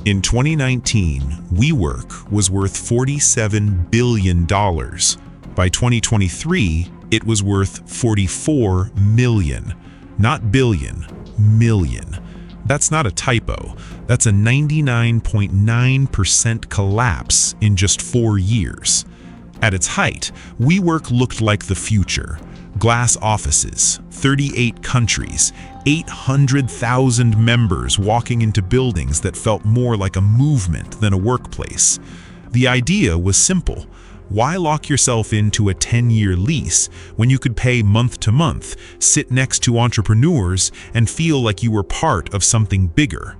In 2019, WeWork was worth $47 billion. By 2023, it was worth $44 million. Not billion, million. That's not a typo. That's a 99.9% collapse in just 4 years. At its height, WeWork looked like the future. Glass offices, 38 countries, 800,000 members walking into buildings that felt more like a movement than a workplace. The idea was simple. Why lock yourself into a 10-year lease when you could pay month to month, sit next to entrepreneurs, and feel like you were part of something bigger?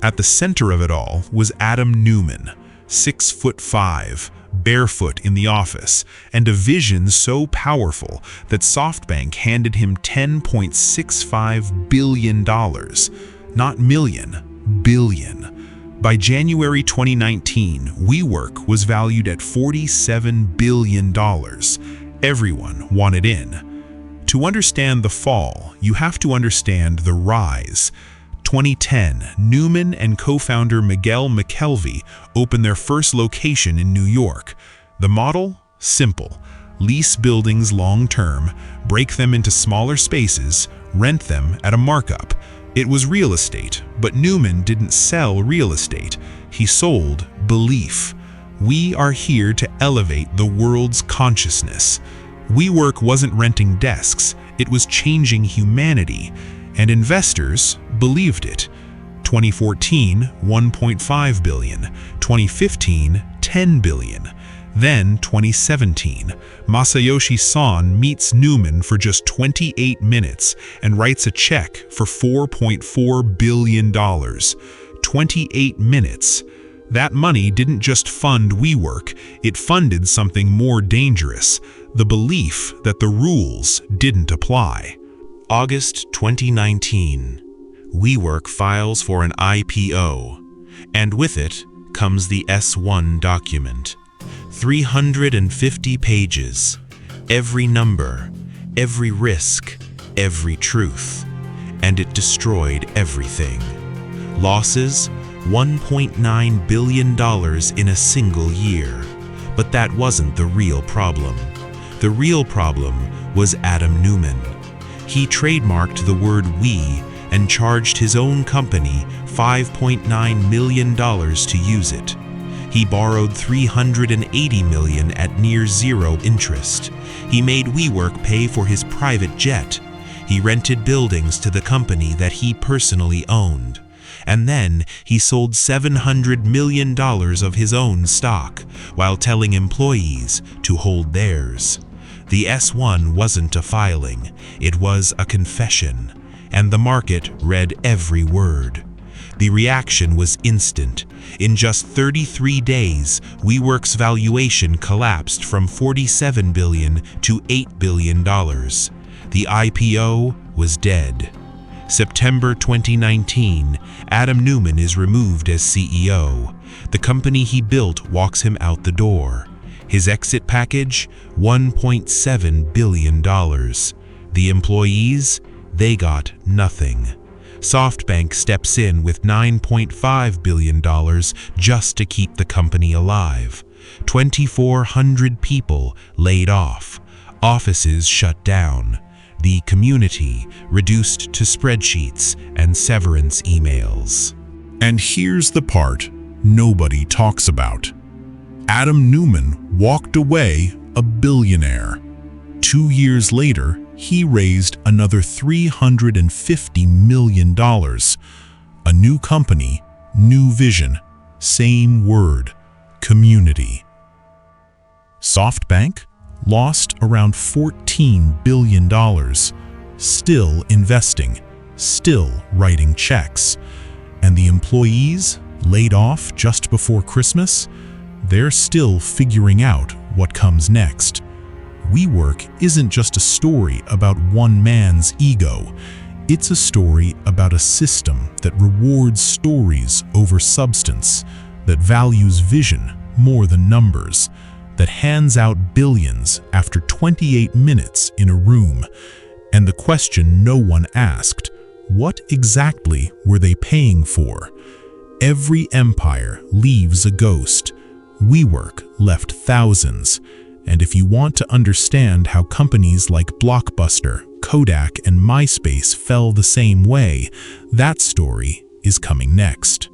At the center of it all was Adam Neumann, 6'5", barefoot in the office, and a vision so powerful that SoftBank handed him $10.65 billion. Not million, billion. By January 2019, WeWork was valued at $47 billion. Everyone wanted in. To understand the fall, you have to understand the rise. 2010, Neumann and co-founder Miguel McKelvey opened their first location in New York. The model? Simple. Lease buildings long-term, break them into smaller spaces, rent them at a markup. It was real estate, but Neumann didn't sell real estate. He sold belief. We are here to elevate the world's consciousness. WeWork wasn't renting desks, it was changing humanity. And investors believed it. 2014, $1.5 billion. 2015, $10 billion. Then 2017, Masayoshi Son meets Neumann for just 28 minutes and writes a check for $4.4 billion. 28 minutes. That money didn't just fund WeWork, it funded something more dangerous, the belief that the rules didn't apply. August 2019, WeWork files for an IPO, and with it comes the S1 document. 350 pages, every number, every risk, every truth, and it destroyed everything. Losses, $1.9 billion in a single year. But that wasn't the real problem. The real problem was Adam Neumann. He trademarked the word "we" and charged his own company $5.9 million to use it. He borrowed $380 million at near zero interest. He made WeWork pay for his private jet. He rented buildings to the company that he personally owned. And then he sold $700 million of his own stock, while telling employees to hold theirs. The S1 wasn't a filing, it was a confession, and the market read every word. The reaction was instant. In just 33 days, WeWork's valuation collapsed from $47 billion to $8 billion. The IPO was dead. September 2019, Adam Neumann is removed as CEO. The company he built walks him out the door. His exit package? $1.7 billion. The employees? They got nothing. SoftBank steps in with $9.5 billion just to keep the company alive. 2,400 people laid off. Offices shut down. The community reduced to spreadsheets and severance emails. And here's the part nobody talks about. Adam Neumann walked away a billionaire. 2 years later, he raised another $350 million. A new company, new vision, same word, community. SoftBank lost around $14 billion, still investing, still writing checks. And the employees laid off just before Christmas? They're still figuring out what comes next. WeWork isn't just a story about one man's ego. It's a story about a system that rewards stories over substance, that values vision more than numbers, that hands out billions after 28 minutes in a room. And the question no one asked, what exactly were they paying for? Every empire leaves a ghost. WeWork left thousands. And if you want to understand how companies like Blockbuster, Kodak, and MySpace fell the same way, that story is coming next.